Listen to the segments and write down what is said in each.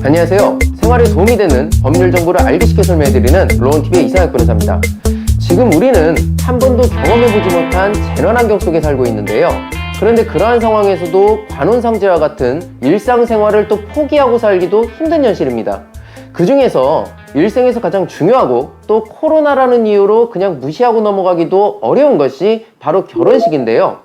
안녕하세요. 생활에 도움이 되는 법률 정보를 알기 쉽게 설명해드리는 로원TV의 이상혁 변호사입니다. 지금 우리는 한 번도 경험해보지 못한 재난 환경 속에 살고 있는데요. 그런데 그러한 상황에서도 관혼상제와 같은 일상생활을 또 포기하고 살기도 힘든 현실입니다. 그 중에서 일생에서 가장 중요하고 또 코로나라는 이유로 그냥 무시하고 넘어가기도 어려운 것이 바로 결혼식인데요.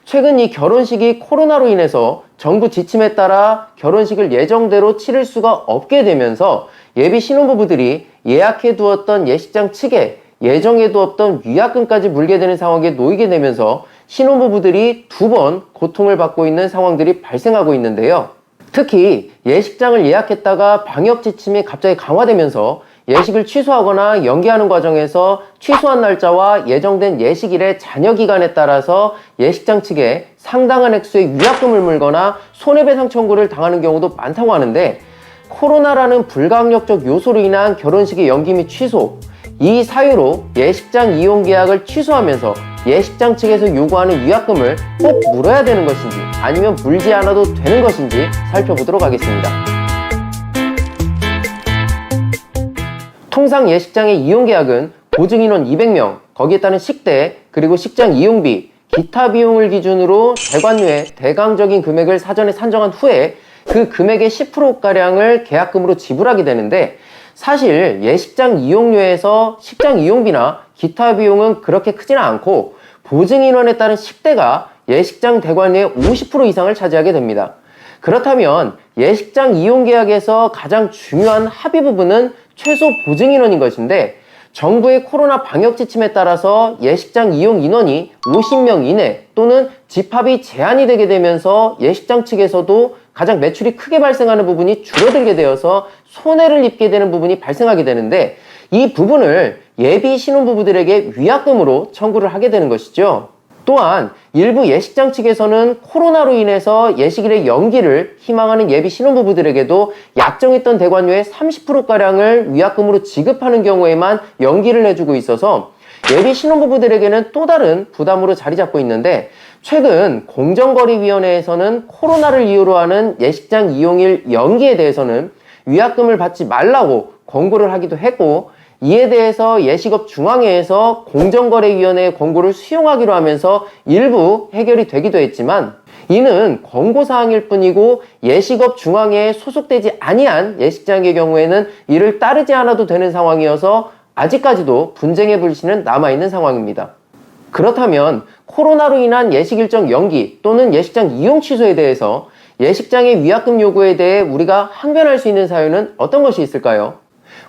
최근 이 결혼식이 코로나로 인해서 정부 지침에 따라 결혼식을 예정대로 치를 수가 없게 되면서 예비 신혼부부들이 예약해 두었던 예식장 측에 예정해두었던 위약금까지 물게 되는 상황에 놓이게 되면서 신혼부부들이 두 번 고통을 받고 있는 상황들이 발생하고 있는데요. 특히 예식장을 예약했다가 방역 지침이 갑자기 강화되면서 예식을 취소하거나 연기하는 과정에서 취소한 날짜와 예정된 예식일의 잔여 기간에 따라서 예식장 측에 상당한 액수의 위약금을 물거나 손해배상 청구를 당하는 경우도 많다고 하는데, 코로나라는 불가항력적 요소로 인한 결혼식의 연기 및 취소, 이 사유로 예식장 이용 계약을 취소하면서 예식장 측에서 요구하는 위약금을 꼭 물어야 되는 것인지 아니면 물지 않아도 되는 것인지 살펴보도록 하겠습니다. 통상 예식장의 이용 계약은 보증인원 200명, 거기에 따른 식대, 그리고 식장 이용비, 기타 비용을 기준으로 대관료의 대강적인 금액을 사전에 산정한 후에 그 금액의 10%가량을 계약금으로 지불하게 되는데, 사실 예식장 이용료에서 식장 이용비나 기타 비용은 그렇게 크지는 않고 보증인원에 따른 식대가 예식장 대관료의 50% 이상을 차지하게 됩니다. 그렇다면 예식장 이용 계약에서 가장 중요한 합의 부분은 최소 보증인원인 것인데, 정부의 코로나 방역 지침에 따라서 예식장 이용 인원이 50명 이내 또는 집합이 제한이 되게 되면서 예식장 측에서도 가장 매출이 크게 발생하는 부분이 줄어들게 되어서 손해를 입게 되는 부분이 발생하게 되는데, 이 부분을 예비 신혼부부들에게 위약금으로 청구를 하게 되는 것이죠. 또한 일부 예식장 측에서는 코로나로 인해서 예식일의 연기를 희망하는 예비 신혼부부들에게도 약정했던 대관료의 30%가량을 위약금으로 지급하는 경우에만 연기를 해주고 있어서 예비 신혼부부들에게는 또 다른 부담으로 자리 잡고 있는데, 최근 공정거래위원회에서는 코로나를 이유로 하는 예식장 이용일 연기에 대해서는 위약금을 받지 말라고 권고를 하기도 했고, 이에 대해서 예식업 중앙회에서 공정거래위원회의 권고를 수용하기로 하면서 일부 해결이 되기도 했지만, 이는 권고사항일 뿐이고 예식업 중앙회에 소속되지 아니한 예식장의 경우에는 이를 따르지 않아도 되는 상황이어서 아직까지도 분쟁의 불씨는 남아있는 상황입니다. 그렇다면 코로나로 인한 예식 일정 연기 또는 예식장 이용 취소에 대해서 예식장의 위약금 요구에 대해 우리가 항변할 수 있는 사유는 어떤 것이 있을까요?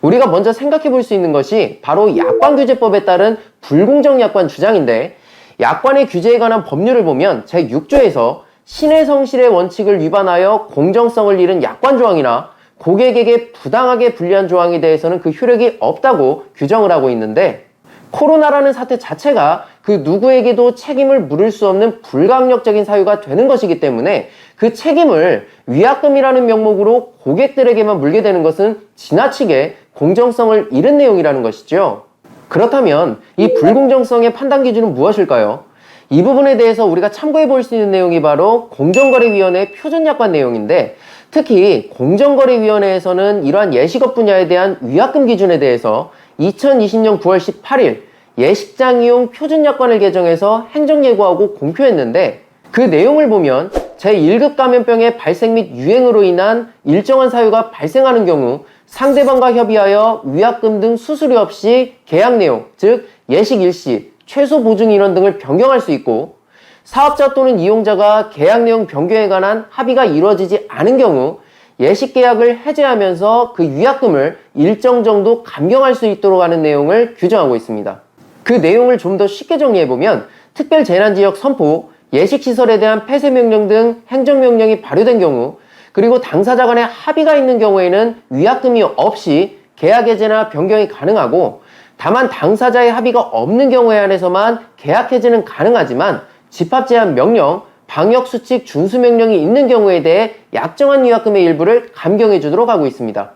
우리가 먼저 생각해 볼 수 있는 것이 바로 약관규제법에 따른 불공정 약관 주장인데, 약관의 규제에 관한 법률을 보면 제6조에서 신의 성실의 원칙을 위반하여 공정성을 잃은 약관 조항이나 고객에게 부당하게 불리한 조항에 대해서는 그 효력이 없다고 규정을 하고 있는데, 코로나라는 사태 자체가 그 누구에게도 책임을 물을 수 없는 불가항력적인 사유가 되는 것이기 때문에 그 책임을 위약금이라는 명목으로 고객들에게만 물게 되는 것은 지나치게 공정성을 잃은 내용이라는 것이죠. 그렇다면 이 불공정성의 판단 기준은 무엇일까요? 이 부분에 대해서 우리가 참고해 볼 수 있는 내용이 바로 공정거래위원회의 표준약관 내용인데, 특히 공정거래위원회에서는 이러한 예식업 분야에 대한 위약금 기준에 대해서 2020년 9월 18일 예식장 이용 표준약관을 개정해서 행정예고하고 공표했는데, 그 내용을 보면 제1급 감염병의 발생 및 유행으로 인한 일정한 사유가 발생하는 경우 상대방과 협의하여 위약금 등 수수료 없이 계약 내용, 즉 예식 일시, 최소 보증 인원 등을 변경할 수 있고, 사업자 또는 이용자가 계약 내용 변경에 관한 합의가 이루어지지 않은 경우 예식 계약을 해제하면서 그 위약금을 일정 정도 감경할 수 있도록 하는 내용을 규정하고 있습니다. 그 내용을 좀 더 쉽게 정리해보면, 특별재난지역 선포, 예식시설에 대한 폐쇄명령 등 행정명령이 발효된 경우, 그리고 당사자 간의 합의가 있는 경우에는 위약금이 없이 계약 해제나 변경이 가능하고, 다만 당사자의 합의가 없는 경우에 한해서만 계약 해제는 가능하지만 집합 제한 명령, 방역수칙 준수 명령이 있는 경우에 대해 약정한 위약금의 일부를 감경해 주도록 하고 있습니다.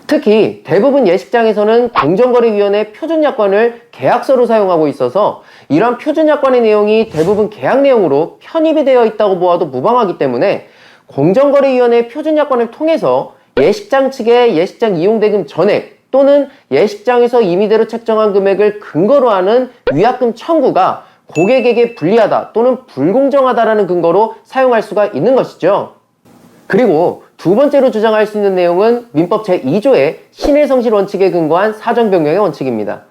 특히 대부분 예식장에서는 공정거래위원회 표준약관을 계약서로 사용하고 있어서 이러한 표준약관의 내용이 대부분 계약 내용으로 편입이 되어 있다고 보아도 무방하기 때문에 공정거래위원회 표준약관을 통해서 예식장 측의 예식장 이용대금 전액 또는 예식장에서 임의대로 책정한 금액을 근거로 하는 위약금 청구가 고객에게 불리하다 또는 불공정하다라는 근거로 사용할 수가 있는 것이죠. 그리고 두 번째로 주장할 수 있는 내용은 민법 제2조의 신의성실 원칙에 근거한 사정변경의 원칙입니다.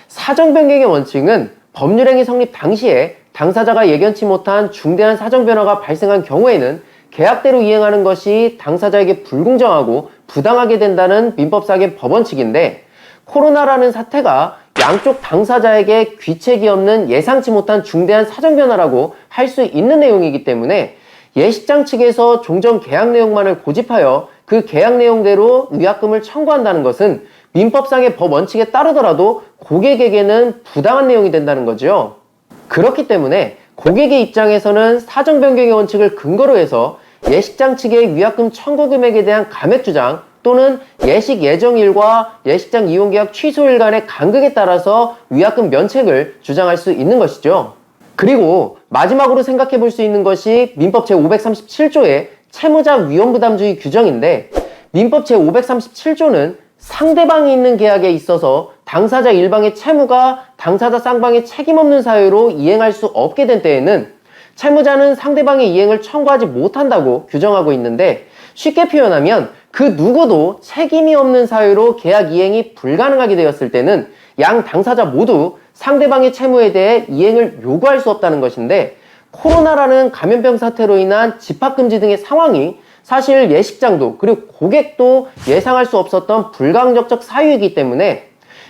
사정변경의 원칙은 법률행위 성립 당시에 당사자가 예견치 못한 중대한 사정변화가 발생한 경우에는 계약대로 이행하는 것이 당사자에게 불공정하고 부당하게 된다는 민법상의 법원칙인데, 코로나라는 사태가 양쪽 당사자에게 귀책이 없는 예상치 못한 중대한 사정변화라고 할 수 있는 내용이기 때문에 예식장 측에서 종전 계약 내용만을 고집하여 그 계약 내용대로 위약금을 청구한다는 것은 민법상의 법 원칙에 따르더라도 고객에게는 부당한 내용이 된다는 거죠. 그렇기 때문에 고객의 입장에서는 사정변경의 원칙을 근거로 해서 예식장 측의 위약금 청구 금액에 대한 감액 주장 또는 예식 예정일과 예식장 이용계약 취소일 간의 간극에 따라서 위약금 면책을 주장할 수 있는 것이죠. 그리고 마지막으로 생각해 볼 수 있는 것이 민법 제537조의 채무자 위험부담주의 규정인데, 민법 제537조는 상대방이 있는 계약에 있어서 당사자 일방의 채무가 당사자 쌍방의 책임 없는 사유로 이행할 수 없게 된 때에는 채무자는 상대방의 이행을 청구하지 못한다고 규정하고 있는데, 쉽게 표현하면 그 누구도 책임이 없는 사유로 계약 이행이 불가능하게 되었을 때는 양 당사자 모두 상대방의 채무에 대해 이행을 요구할 수 없다는 것인데, 코로나라는 감염병 사태로 인한 집합금지 등의 상황이 사실 예식장도 그리고 고객도 예상할 수 없었던 불가항력적 사유이기 때문에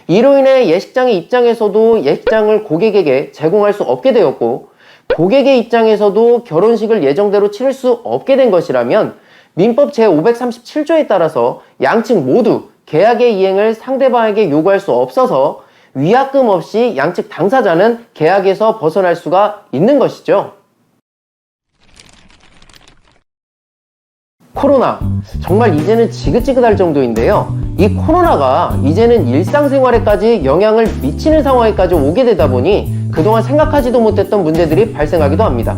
이로 인해 예식장의 입장에서도 예식장을 고객에게 제공할 수 없게 되었고, 고객의 입장에서도 결혼식을 예정대로 치를 수 없게 된 것이라면 민법 제537조에 따라서 양측 모두 계약의 이행을 상대방에게 요구할 수 없어서 위약금 없이 양측 당사자는 계약에서 벗어날 수가 있는 것이죠. 코로나, 정말 이제는 지긋지긋할 정도인데요. 이 코로나가 이제는 일상생활에까지 영향을 미치는 상황에까지 오게 되다 보니 그동안 생각하지도 못했던 문제들이 발생하기도 합니다.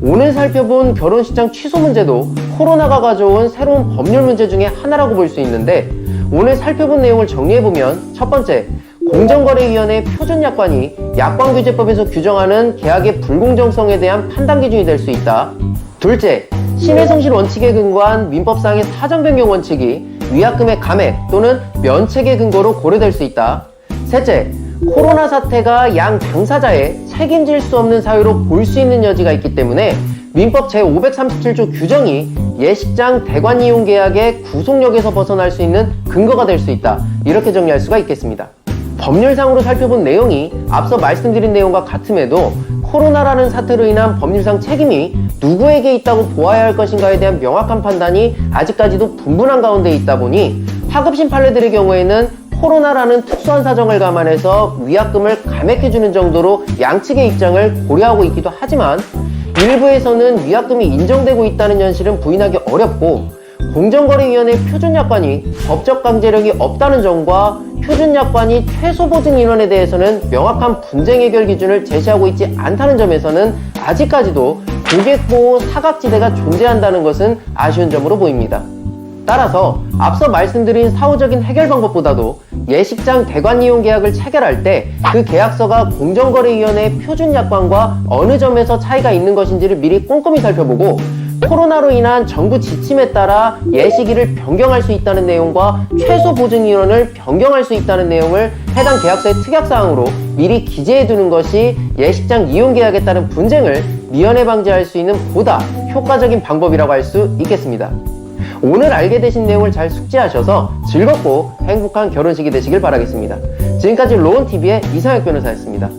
오늘 살펴본 결혼식장 취소 문제도 코로나가 가져온 새로운 법률 문제 중에 하나라고 볼 수 있는데, 오늘 살펴본 내용을 정리해보면 첫 번째, 공정거래위원회의 표준약관이 약관규제법에서 규정하는 계약의 불공정성에 대한 판단 기준이 될 수 있다. 둘째, 신의성실 원칙에 근거한 민법상의 사정변경 원칙이 위약금의 감액 또는 면책의 근거로 고려될 수 있다. 셋째, 코로나 사태가 양 당사자의 책임질 수 없는 사유로 볼 수 있는 여지가 있기 때문에 민법 제537조 규정이 예식장 대관 이용 계약의 구속력에서 벗어날 수 있는 근거가 될 수 있다. 이렇게 정리할 수가 있겠습니다. 법률상으로 살펴본 내용이 앞서 말씀드린 내용과 같음에도 코로나라는 사태로 인한 법률상 책임이 누구에게 있다고 보아야 할 것인가에 대한 명확한 판단이 아직까지도 분분한 가운데 있다 보니 하급심 판례들의 경우에는 코로나라는 특수한 사정을 감안해서 위약금을 감액해주는 정도로 양측의 입장을 고려하고 있기도 하지만, 일부에서는 위약금이 인정되고 있다는 현실은 부인하기 어렵고, 공정거래위원회 표준약관이 법적 강제력이 없다는 점과 표준약관이 최소보증 인원에 대해서는 명확한 분쟁 해결 기준을 제시하고 있지 않다는 점에서는 아직까지도 고객보호 사각지대가 존재한다는 것은 아쉬운 점으로 보입니다. 따라서 앞서 말씀드린 사후적인 해결 방법보다도 예식장 대관 이용 계약을 체결할 때 그 계약서가 공정거래위원회의 표준약관과 어느 점에서 차이가 있는 것인지를 미리 꼼꼼히 살펴보고, 코로나로 인한 정부 지침에 따라 예식일을 변경할 수 있다는 내용과 최소 보증 인원을 변경할 수 있다는 내용을 해당 계약서의 특약사항으로 미리 기재해 두는 것이 예식장 이용 계약에 따른 분쟁을 미연에 방지할 수 있는 보다 효과적인 방법이라고 할 수 있겠습니다. 오늘 알게 되신 내용을 잘 숙지하셔서 즐겁고 행복한 결혼식이 되시길 바라겠습니다. 지금까지 로운TV의 이상혁 변호사였습니다.